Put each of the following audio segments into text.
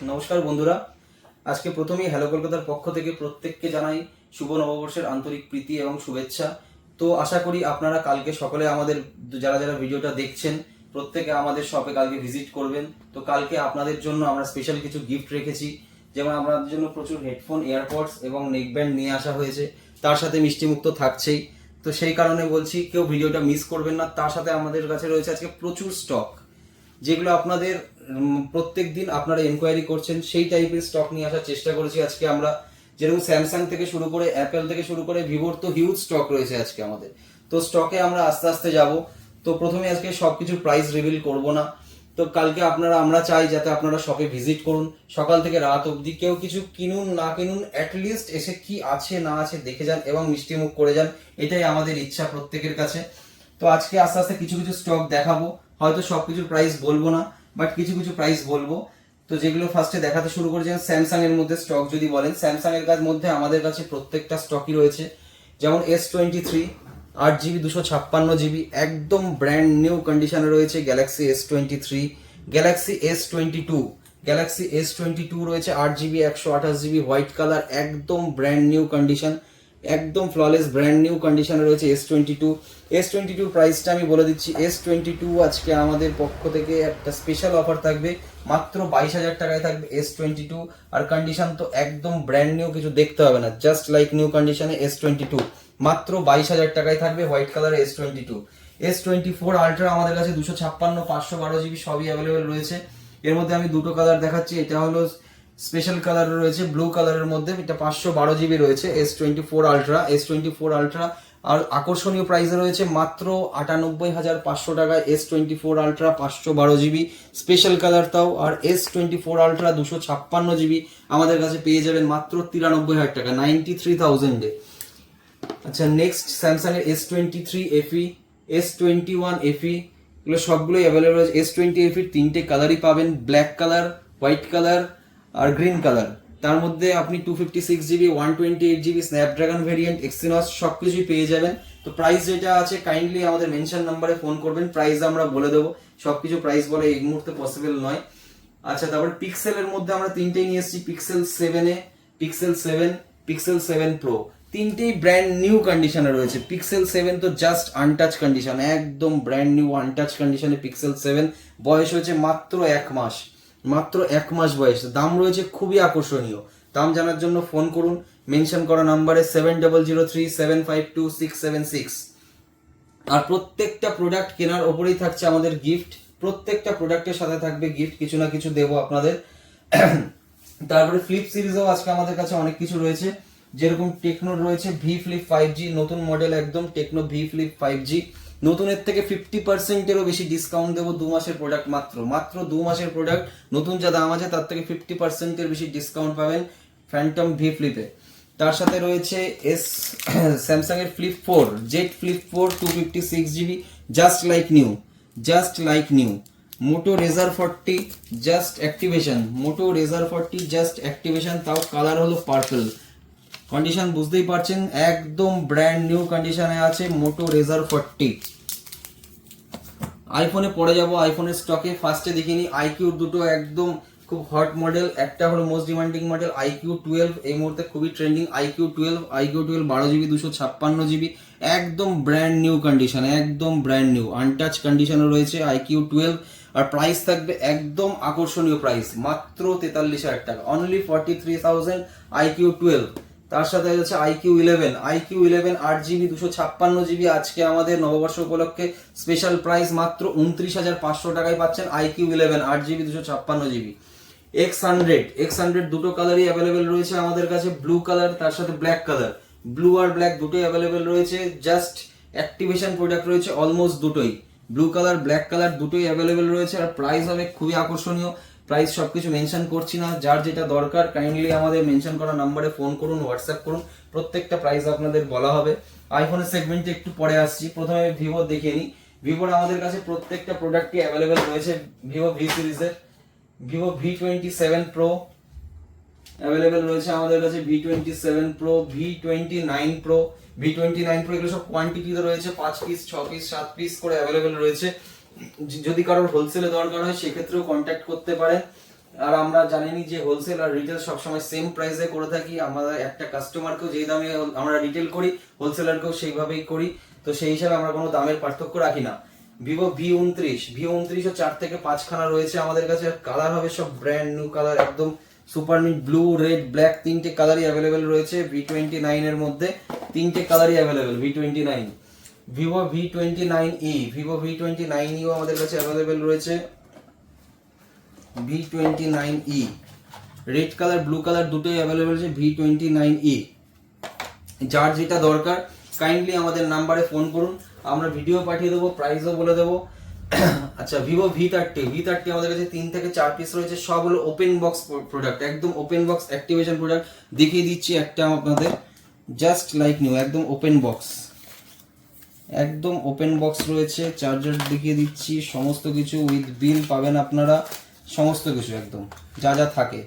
নমস্কার বন্ধুরা, আজকে প্রথমেই হ্যালো কলকাতার পক্ষ থেকে প্রত্যেককে জানাই শুভ নববর্ষের আন্তরিক প্রীতি এবং শুভেচ্ছা। তো আশা করি আপনারা কালকে সকলে আমাদের যারা যারা ভিডিওটা দেখছেন প্রত্যেকে আমাদের শপে কালকে ভিজিট করবেন। তো কালকে আপনাদের জন্য আমরা স্পেশাল কিছু গিফট রেখেছি, যেমন আপনাদের জন্য প্রচুর হেডফোন, এয়ারপডস এবং নেক ব্যান্ড নিয়ে আসা হয়েছে, তার সাথে মিষ্টিমুক্ত থাকছেই। তো সেই কারণে বলছি কেউ ভিডিওটা মিস করবেন না। তার সাথে আমাদের কাছে রয়েছে আজকে প্রচুর স্টক, যেগুলো আপনাদের প্রত্যেক দিন আপনারা এনকোয়ারি করছেন, সেই টাইপের স্টক নিয়ে আসার চেষ্টা করেছি আজকে আমরা। যেরকম স্যামসাং থেকে শুরু করে অ্যাপেল থেকে শুরু করে ভিভোর তো হিউজ স্টক রয়েছে আজকে আমাদের। তো স্টকে আমরা আস্তে আস্তে যাব। তো প্রথমে আজকে সবকিছুর প্রাইস রিভিল করব না। তো কালকে আমরা চাই যাতে আপনারা শপে ভিজিট করুন, সকাল থেকে রাত অবধি। কেউ কিছু কিনুন না কিনুন, অ্যাটলিস্ট এসে কি আছে না আছে দেখে যান এবং মিষ্টিমুখ করে যান, এটাই আমাদের ইচ্ছা প্রত্যেকের কাছে। তো আজকে আস্তে আস্তে কিছু কিছু স্টক দেখাবো, হয়তো সবকিছুর প্রাইস বলবো না, বাট কিছু কিছু প্রাইস বলবো। তো যেগুলো ফার্স্টে দেখাতে শুরু করেছেন, স্যামসাং এর মধ্যে স্টক যদি বলেন, স্যামসাং এর মধ্যে আমাদের কাছে প্রত্যেকটা স্টকই রয়েছে। যেমন S23 8GB 256GB একদম ব্র্যান্ড নিউ কন্ডিশনে রয়েছে। গ্যালাক্সি S23, গ্যালাক্সি S22 রয়েছে 8GB 128GB হোয়াইট কালার, একদম ব্র্যান্ড নিউ কন্ডিশন, একদম ফ্ললেস ব্র্যান্ড নিউ কন্ডিশনে রয়েছে S22 প্রাইসটা আমি বলে দিচ্ছি। S22 আজকে আমাদের পক্ষ থেকে একটা স্পেশাল অফার থাকবে, মাত্র 22,000 টাকায় থাকবে S22। আর কন্ডিশন তো একদম ব্র্যান্ড নিউ, কিছু দেখতে হবে না, জাস্ট লাইক নিউ কন্ডিশনে S22 মাত্র 22,000 টাকায় থাকবে white colour S22। S24 ultra আমাদের কাছে 256 512GB সবই অ্যাভেলেবেল রয়েছে। এর মধ্যে আমি দুটো কালার দেখাচ্ছি, এটা হলো স্পেশাল কালার রয়েছে ব্লু কালারের মধ্যে, এটা 512GB রয়েছে S24 আলট্রা। আর আকর্ষণীয় প্রাইসে রয়েছে মাত্র 98,500 টাকায় S24 ultra 512GB special colour তাও। আর S24 আলট্রা 256GB আমাদের কাছে পেয়ে যাবেন মাত্র 93,000 টাকা, 93,000 এ। আচ্ছা, নেক্সট স্যামসাং এর S23 FE, S21 FE, এগুলো সবগুলোই অ্যাভেলেবল রয়েছে। S20 FE তিনটে কালারই পাবেন, ব্ল্যাক কালার, হোয়াইট কালার আর গ্রিন কালার। তার মধ্যে আপনি 256GB 128GB Snapdragon variant, Exynos সবকিছুই পেয়ে যাবেন। তো প্রাইস যেটা আছে কাইন্ডলি আমাদের মেনশন নাম্বারে ফোন করবেন, প্রাইস আমরা বলে দেবো। সবকিছু প্রাইস বলে এই মুহূর্তে পসিবল নয়। আচ্ছা, তারপর পিক্সেলের মধ্যে আমরা তিনটেই নিয়ে এসেছি, পিক্সেল 7 পিক্সেল 7 প্রো, তিনটেই ব্র্যান্ড নিউ কন্ডিশনে রয়েছে। পিক্সেল 7 তো জাস্ট আনটাচ কন্ডিশন, একদম ব্র্যান্ড নিউ আনটাচ কন্ডিশনে পিক্সেল 7। বয়স হয়েছে মাত্র 1 মাস বয়স। দাম রয়েছে খুবই আকর্ষণীয়। দাম জানার জন্য ফোন করুন মেনশন করা নাম্বারে 7003752676। আর প্রত্যেকটা প্রোডাক্ট কেনার ওপরেই থাকছে আমাদের গিফট, প্রত্যেকটা প্রোডাক্টের সাথে থাকবে গিফট, কিছু না কিছু দেবো আপনাদের। তারপরে ফ্লিপ সিরিজও আজকে আমাদের কাছে অনেক কিছু রয়েছে, যেরকম টেকনোর রয়েছে ভি ফ্লিপ 5G, নতুন মডেল একদম টেকনো ভি ফ্লিপ 5G। নতুনের থেকে 50%-এরও বেশি ডিসকাউন্ট দেবো, 2 মাসের প্রোডাক্ট, মাত্র 2 মাসের প্রোডাক্ট। নতুন যা দাম আছে তার থেকে 50%-এর বেশি ডিসকাউন্ট পাবেন ফ্যান্টম ভি ফ্লিপে। তার সাথে রয়েছে স্যামসাং এর flip 4, Z flip 4 256GB just like new. Moto Razr 40 just activation, তাও কালার হলো পার্পল। কন্ডিশন বুঝতেই পারছেন, একদম ব্র্যান্ড নিউ কন্ডিশনে আছে মোটো রেজার 40। আইফোনে পড়ে যাব, আইফোনের স্টকে ফার্স্টে দেখিনি আইকিউ দুটো একদম খুব হট মডেল। একটা হলো মোস্ট ডিমান্ডিং মডেল আইকিউ 12, এই মুহূর্তে খুবই ট্রেন্ডিং আইকিউ 12 12GB 256GB একদম ব্র্যান্ড নিউ কন্ডিশন, একদম ব্র্যান্ড নিউ আনটাচ কন্ডিশনে রয়েছে আইকিউ 12। আর প্রাইস থাকবে একদম আকর্ষণীয় প্রাইস, মাত্র 43,000 টাকা, অনলি 43,000 আইকিউ 12। তার সাথে হচ্ছে আইকিউ 11 8GB 256GB আজকে আমাদের নববর্ষ উপলক্ষে স্পেশাল প্রাইস মাত্র 29,500 টাকায় পাচ্ছেন আইকিউ 11 8GB 256GB। X100 দুটো কালারই অ্যাভেলেবেল রয়েছে আমাদের কাছে, ব্লু কালার তার সাথে ব্ল্যাক কালার, ব্লু আর ব্ল্যাক দুটোই অ্যাভেলেবেল রয়েছে। জাস্ট অ্যাক্টিভেশন প্রোডাক্ট রয়েছে অলমোস্ট দুটোই, ব্লু কালার ব্ল্যাক কালার দুটোই অ্যাভেলেবেল রয়েছে। আর প্রাইস হবে খুবই আকর্ষণীয়। প্রাইস সবকিছু মেনশন করছি না, যার যেটা দরকার কাইন্ডলি আমাদের মেনশন করা নাম্বারে ফোন করুন, হোয়াটসঅ্যাপ করুন, প্রত্যেকটা প্রাইস আপনাদের বলা হবে। আইফোনের সেগমেন্টে একটু পরে আসছি, প্রথমে ভিভো দেখে নিই। ভিভোর আমাদের কাছে প্রত্যেকটা প্রোডাক্টই অ্যাভেলেবেল রয়েছে। ভিভো ভি সিরিজের ভিভো V27 প্রো অ্যাভেলেবেল রয়েছে আমাদের কাছে, V27 প্রো, V29 প্রো, এগুলো সব কোয়ান্টিটিতে রয়েছে, 5 পিস 6 পিস 7 পিস করে অ্যাভেলেবেল রয়েছে। যদি কারোর হোলসেলে দরকার হয় সেক্ষেত্রেও কন্ট্যাক্ট করতে পারেন। আর আমরা জানেনই যে হোলসেল আর রিটেল সবসময় সেম প্রাইসে করে থাকি। আমরা একটা কাস্টমারকেও যেই দামে আমরা রিটেল করি, হোলসেলারকেও সেইভাবেই করি, তো সেই হিসাবে আমরা কোনো দামের পার্থক্য রাখি না। ভিভো V29 ও 4 থেকে 5 খানা রয়েছে আমাদের কাছে। কালার হবে সব ব্র্যান্ড নিউ কালার, একদম super meet blue, red, black, তিনটে কালারই অ্যাভেলেবেল রয়েছে। V29 এর মধ্যে তিনটে কালারই অ্যাভেলেবেল। V29, ভিভো V29e ও আমাদের কাছে অ্যাভেলেবেল রয়েছে। V29e red colour, blue colour দুটোই অ্যাভেলেবেল আছে। V29e যার যেটা দরকার কাইন্ডলি আমাদের নাম্বারে ফোন করুন, আমরা ভিডিও পাঠিয়ে দেবো, প্রাইসও বলে দেবো। আচ্ছা, ভিভো V30 আমাদের কাছে 3 থেকে 4 পিস রয়েছে। সব হলো ওপেন বক্স প্রোডাক্ট, একদম ওপেন বক্স অ্যাক্টিভেশন প্রোডাক্ট। দেখিয়ে দিচ্ছি একটা আপনাদের, জাস্ট লাইক নিউ, একদম ওপেন বক্স, একদম ওপেন বক্স রয়েছে। চার্জার দেখিয়ে দিচ্ছি, সমস্ত কিছু উইথ বিল পাবেন আপনারা, সমস্ত কিছু একদম যা যা থাকে।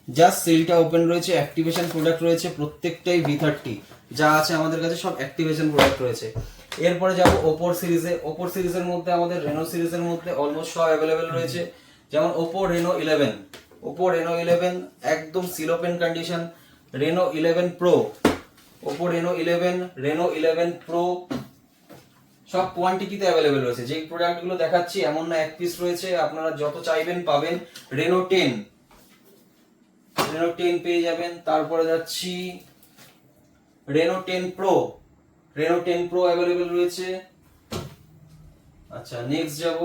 জাস্ট সেলটা ওপেন রয়েছে, অ্যাক্টিভেশন প্রোডাক্ট রয়েছে প্রত্যেকটাই। V30 যা আছে আমাদের কাছে সব অ্যাক্টিভেশন প্রোডাক্ট রয়েছে। এরপরে যাব ওপোর সিরিজের মধ্যে আমাদের রেনো সিরিজের মধ্যে অলমোস্ট সব অ্যাভেলেবেল রয়েছে। যেমন ওপো রেনো 11 একদম seal open condition. Reno 11 pro, Oppo Reno 11 pro সব কোয়ান্টিটিতে অ্যাভেলেবেল রয়েছে। যে প্রোডাক্টগুলো দেখাচ্ছি এমন না এক পিস রয়েছে, আপনারা যত চাইবেন পাবেন। রেনো 10 পেয়ে যাবেন। তারপরে যাচ্ছি রেনো 10 প্রো অ্যাভেলেবেল রয়েছে। আচ্ছা, নেক্সট যাব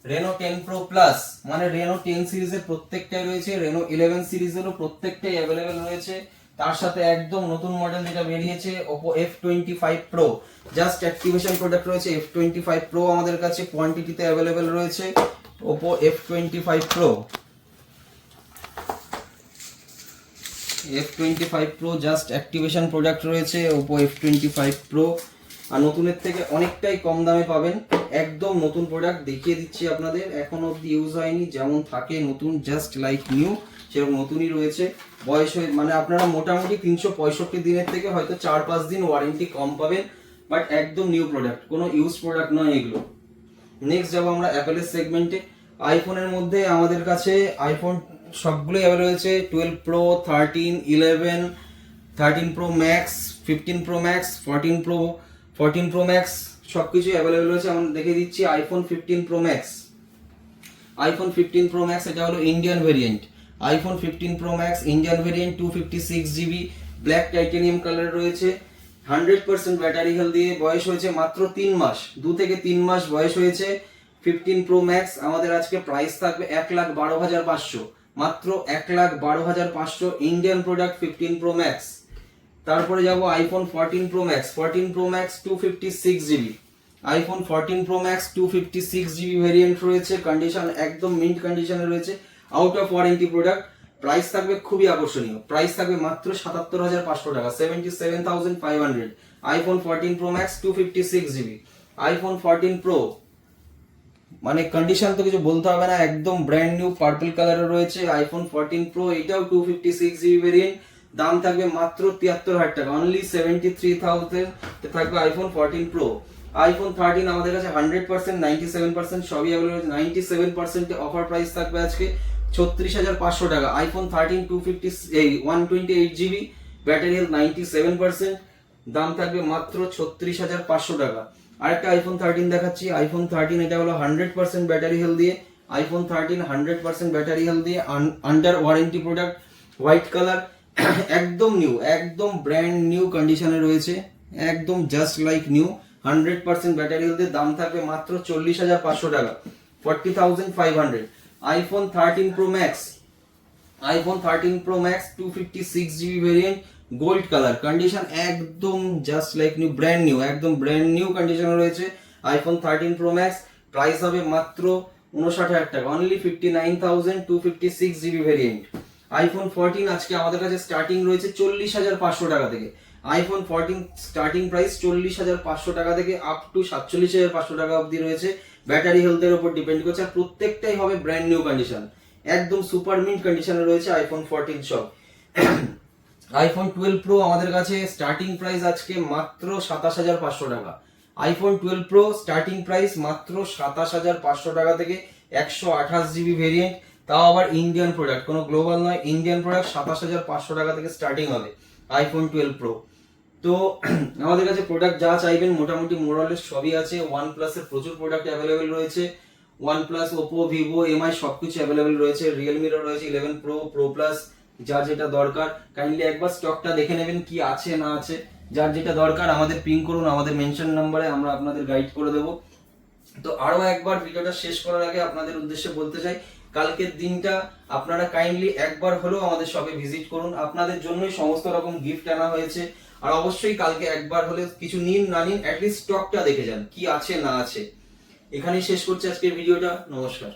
রেনো 10 প্রো প্লাস, মানে রেনো 10 সিরিজের প্রত্যেকটাই রয়েছে। রেনো 11 সিরিজেরও প্রত্যেকটাই অ্যাভেলেবেল রয়েছে। তার সাথে একদম নতুন মডেল যেটা বেরিয়েছে Oppo F25 pro, just activation product রয়েছে। F25 প্রো আমাদের কাছে কোয়ান্টিটিতে অ্যাভেলেবেল রয়েছে। Oppo F25 pro just activation product রয়েছে। ওপো F25 প্রো আর নতুনের থেকে অনেকটাই কম দামে পাবেন। একদম নতুন প্রোডাক্ট দেখিয়ে দিচ্ছি আপনাদের, এখন অবধি ইউজ হয়নি, যেমন থাকে নতুন জাস্ট লাইক নিউ সেরকম নতুনই রয়েছে। বয়স হয়ে মানে আপনারা মোটামুটি 365 দিনের থেকে হয়তো 4-5 দিন ওয়ারেন্টি কম পাবেন, বাট একদম নিউ প্রোডাক্ট, কোনো ইউজ প্রোডাক্ট নয় এগুলো। নেক্সট যাবো আমরা অ্যাপেলের সেগমেন্টে। আইফোনের মধ্যে আমাদের কাছে আইফোন সবগুলোই অ্যাভেলেবল রয়েছে। 12 pro, 13, 11, 13 Pro max, 15 pro max, 14 pro max সবকিছু অ্যাভেলেবল রয়েছে। আমরা দেখে দিচ্ছি আইফোন 15 প্রো ম্যাক্স, এটা হলো Indian variant. IPhone 15 pro max Indian variant, 256GB, black titanium colour রয়েছে। 100% ব্যাটারি হেলথ দিয়ে, বয়স হয়েছে মাত্র 3 মাস, 2 থেকে 3 মাস বয়স হয়েছে। 15 প্রো ম্যাক্স আমাদের আজকে প্রাইস থাকবে 1,12,500, মাত্র 1,12,500 ইন্ডিয়ান প্রোডাক্ট 15 প্রো ম্যাক্স। তারপরে যাব iPhone 14 pro Max 256GB। IPhone 14 pro Max 256GB variant রয়েছে। কন্ডিশন একদম মিন্ট কন্ডিশনে রয়েছে, out of warranty product. Price থাকবে খুবই আকর্ষণীয়, প্রাইস থাকবে মাত্র 77,500 টাকা, 77,500। IPhone 14 pro Max 256GB। IPhone 14 pro মানে কন্ডিশন তো কিছু বলতে হবে না, একদম ব্র্যান্ড নিউ পার্পল কালারে রয়েছে। আইফোন 14 প্রো এটাও 256GB ভেরিয়েন্ট, দাম থাকবে মাত্র 73,000 টাকা, অনলি 73,000 থাকবে আইফোন 14 প্রো। আইফোন 13 আমাদের কাছে 100%, 97% সবই অ্যাভেলেবল। 97% অফার প্রাইস থাকবে আজকে 36,500 টাকা। আইফোন 13 128GB, ব্যাটারি হেলথ 97%, দাম থাকবে মাত্র 36,500 টাকা। আরেকটা আইফোন 13 দেখাচ্ছি। আইফোন 13 এটা হলো 100% ব্যাটারি হেলথ দিয়ে। আইফোন 13 100% ব্যাটারি হেলথ দিয়ে, under warranty product, white colour, একদম নিউ, একদম ব্র্যান্ড নিউ কন্ডিশনে রয়েছে, একদম just like new. 100% battery health দিয়ে, দাম থাকবে মাত্র 40,500 টাকা, 40,500। IPhone 13 Pro Max 256GB variant, gold colour, condition একদম just like new, brand new, একদম ব্র্যান্ড নিউ কন্ডিশনে রয়েছে। আইফোন 13 প্রো ম্যাক্স প্রাইস হবে মাত্র 59,000 টাকা, অনলি 59,000, 256GB ভেরিয়েন্ট। আইফোন 14 আজকে আমাদের কাছে স্টার্টিং রয়েছে 40,500 টাকা থেকে। আইফোন 14 স্টার্টিং প্রাইস 40,500 টাকা থেকে আপ টু 47,500 টাকা অবধি রয়েছে। ব্যাটারি হেলথের উপর ডিপেন্ড করছে, আর প্রত্যেকটাই হবে ব্র্যান্ড নিউ কন্ডিশন, একদম সুপার মিন্ট কন্ডিশনে রয়েছে আইফোন 14 সব। আইফোন 12 প্রো আমাদের কাছে স্টার্টিং প্রাইস আজকে মাত্র 27,500 টাকা। আইফোন 12 প্রো স্টার্টিং প্রাইস মাত্র 27,500 টাকা থেকে 128 জিবি ভেরিয়েন্ট, তাও আবার ইন্ডিয়ান প্রোডাক্ট, কোনো গ্লোবাল নয়, ইন্ডিয়ান প্রোডাক্ট। 27,500 টাকা থেকে স্টার্টিং হবে আইফোন 12 প্রো। তো আমাদের কাছে প্রোডাক্ট যা চাইবেন মোটামুটি মোরালেস সবই আছে। OnePlus এর প্রচুর প্রোডাক্ট অ্যাভেলেবেল রয়েছে, OnePlus, Oppo, Vivo, MI সবকিছু অ্যাভেলেবেল রয়েছে। রিয়েলমিরও রয়েছে 11 প্রো, প্রো প্লাস, যার যেটা দরকার কাইন্ডলি একবার স্টকটা দেখে নেবেন কি আছে না আছে। যার যেটা দরকার আমাদের পিং করুন, আমাদের মেনশন নাম্বারে, আমরা আপনাদের গাইড করে দেবো। তো আরো একবার ভিডিওটা শেষ করার আগে আপনাদের উদ্দেশ্যে বলতে চাই, কালকের দিনটা আপনারা কাইন্ডলি একবার হলেও আমাদের শপে ভিজিট করুন, আপনাদের জন্যই সমস্ত রকম গিফট আনা হয়েছে। আর অবশ্যই কালকে একবার হলে কিছু নিন না নিন অ্যাটলিস্ট স্টকটা দেখে যান কি আছে না আছে। এখানেই শেষ করছি আজকের ভিডিওটা, নমস্কার।